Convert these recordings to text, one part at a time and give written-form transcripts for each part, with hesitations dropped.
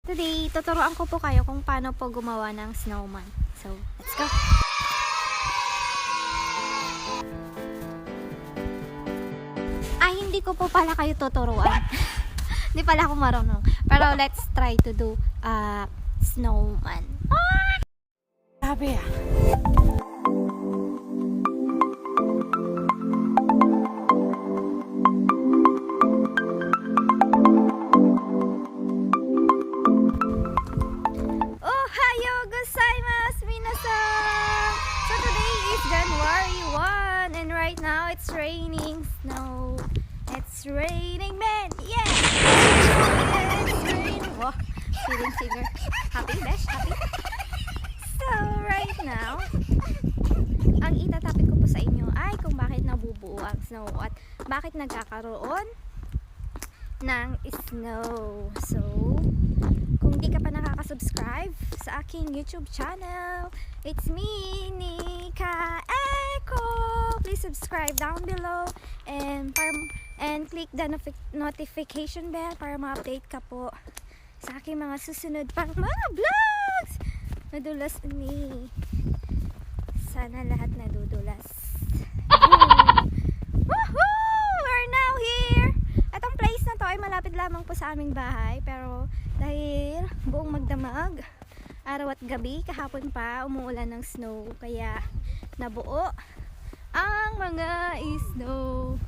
Today, tuturuan ko po kayo kung paano po gumawa ng snowman. So, let's go! Hindi ko po pala kayo tuturuan. Hindi pala ako marunong. Pero let's try to do snowman. Sabi ah. Ohayo gozaimasu, minasan! So today is January 1 and right now it's raining snow. It's raining men! Yeah! It's raining. Oh, feeling singer. Happy, Besh? Happy? So, right now, ang itatapik ko po sa inyo ay kung bakit nabubuo ang snow at bakit nagkakaroon ng snow. So, kung di ka pa nakaka-subscribe sa aking YouTube channel, it's me, Nika Echo. Please subscribe down below and click the notification bell para ma-update ka po sa aking mga susunod pang mga vlogs. Nadulas ni. Sana lahat nadudulas. Woohoo! We're now here. Atong place na to ay malapit lamang po sa aming bahay, pero dahil buong magdamag, araw at gabi, kahapon pa umuulan ng snow, kaya nabuo ang mga snow.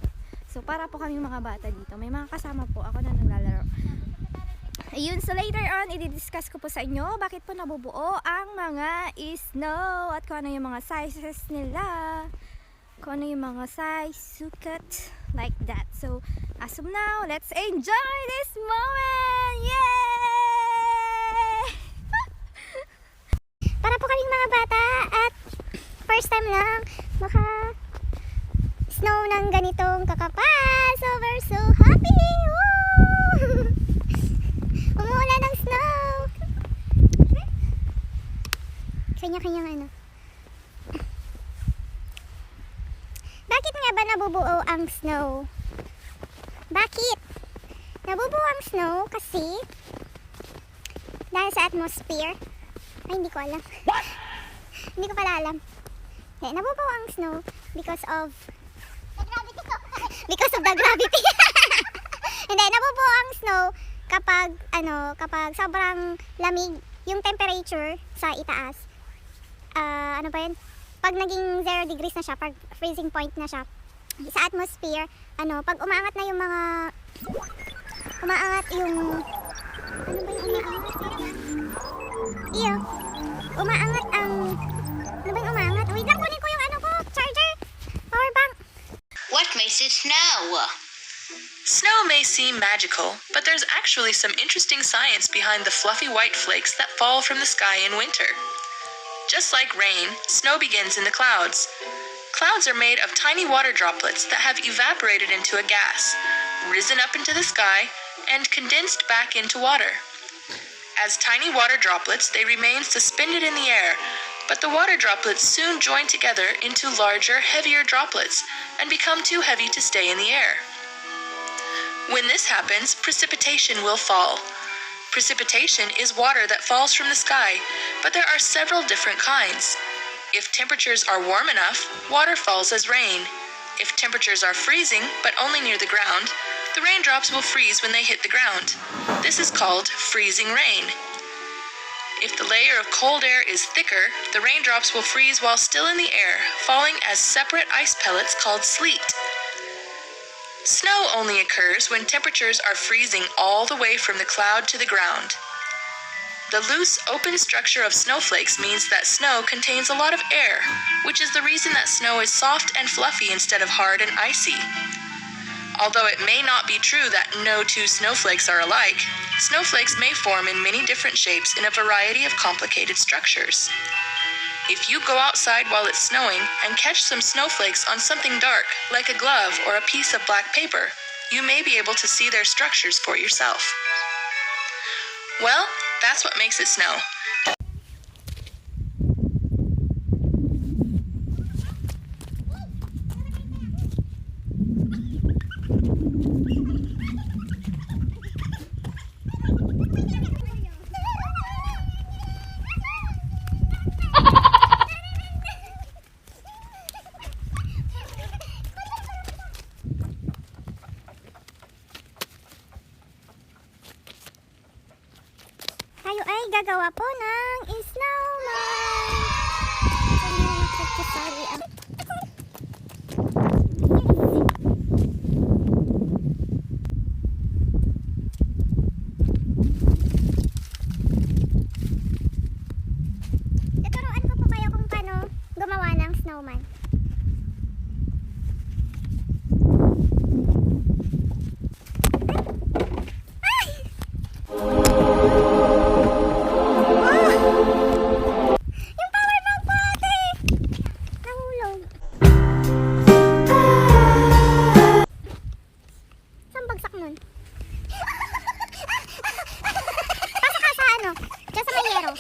So para po kami mga bata dito, may mga kasama po ako na naglalaro. Ayun, so later on, i-discuss ko po sa inyo bakit po nabubuo ang mga snow at kung ano yung mga sizes nila, kung ano yung mga size, sukat, like that. So, as of now, let's enjoy this moment! Yay! Para po kaming mga bata at first time lang snow ng ganitong kakapal. So we're so happy! Woo! Umuulan ng snow. Kanya-kanyang ano. Bakit nga ba nabubuo ang snow? Bakit? Nabubuo ang snow kasi dahil sa atmosphere. Ay, hindi ko alam. Hindi ko pala alam. Nabubuo ang snow because of the gravity. Hindi, nabubuo ang snow kapag sobrang lamig yung temperature sa itaas. Ano ba yun? Pag naging 0 degrees na siya, pag freezing point na siya sa atmosphere, pag umaangat na yung mga umaangat yung umaangat ang ano ba yung umaangat? Wait lang, kunin ko yung charger, power bank. What makes it snow? Snow may seem magical, but there's actually some interesting science behind the fluffy white flakes that fall from the sky in winter. Just like rain, snow begins in the clouds. Clouds are made of tiny water droplets that have evaporated into a gas, risen up into the sky, and condensed back into water. As tiny water droplets, they remain suspended in the air, but the water droplets soon join together into larger, heavier droplets and become too heavy to stay in the air. When this happens, precipitation will fall. Precipitation is water that falls from the sky, but there are several different kinds. If temperatures are warm enough, water falls as rain. If temperatures are freezing, but only near the ground, the raindrops will freeze when they hit the ground. This is called freezing rain. If the layer of cold air is thicker, the raindrops will freeze while still in the air, falling as separate ice pellets called sleet. Snow only occurs when temperatures are freezing all the way from the cloud to the ground. The loose, open structure of snowflakes means that snow contains a lot of air, which is the reason that snow is soft and fluffy instead of hard and icy. Although it may not be true that no two snowflakes are alike, snowflakes may form in many different shapes in a variety of complicated structures. If you go outside while it's snowing and catch some snowflakes on something dark, like a glove or a piece of black paper, you may be able to see their structures for yourself. Well, that's what makes it snow. ay gagawa po ng snowman. Hindi na nakakasari ang... Tuturuan ko po kayo kung paano gumawa ng snowman. Yung power bank po ate! Nahulog. Saan bagsak nun? Pasok ka sa ano? Diyan sa may yero.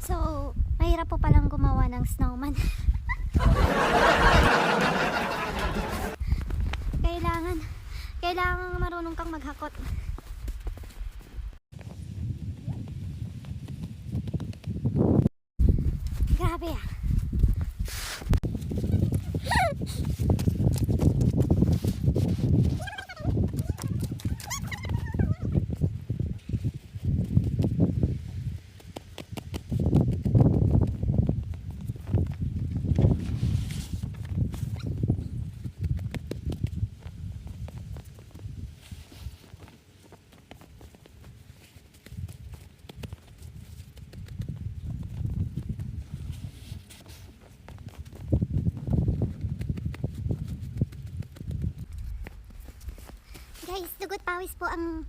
So, mahirap po palang gumawa ng snowman. Kailangan marunong kang maghakot. Grabe ah. Guys, dugot pawis po ang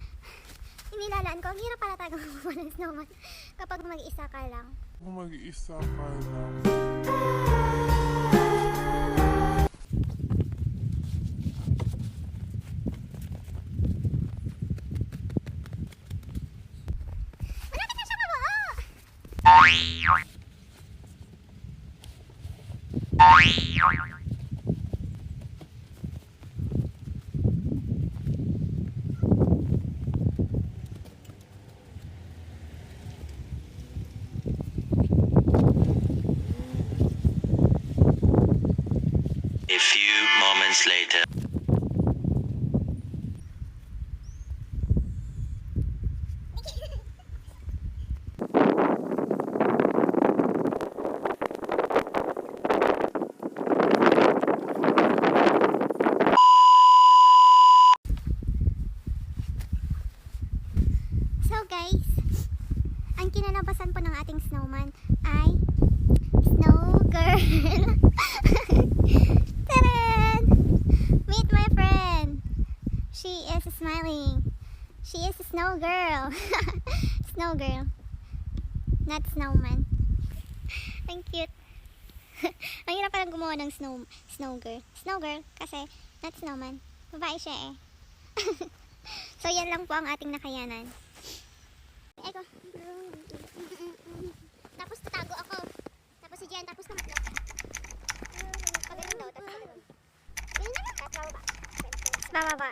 inilalaan ko. Ang hirap pala talaga gumawa ng snowman kapag mag-isa ka lang. Kung mag-iisa ka lang. Malapit na siya mabuo! A few moments later. So guys, ang kinalabasan po ng ating snowman ay Snow Girl. Taran! Meet my friend. She is smiling. She is a snow girl. Snow girl. Not snowman. Ang cute. Ang hirap palang gumawa ng snow girl. Snow girl kasi not snowman. Babae siya eh. So yan lang po ang ating nakayanan. Eko. Tapos tatago ako. Tapos si Jen, tapos naman. Pagaling daw, tapos pagaling. Ganyan na lang. Tapos bababa. Bababa.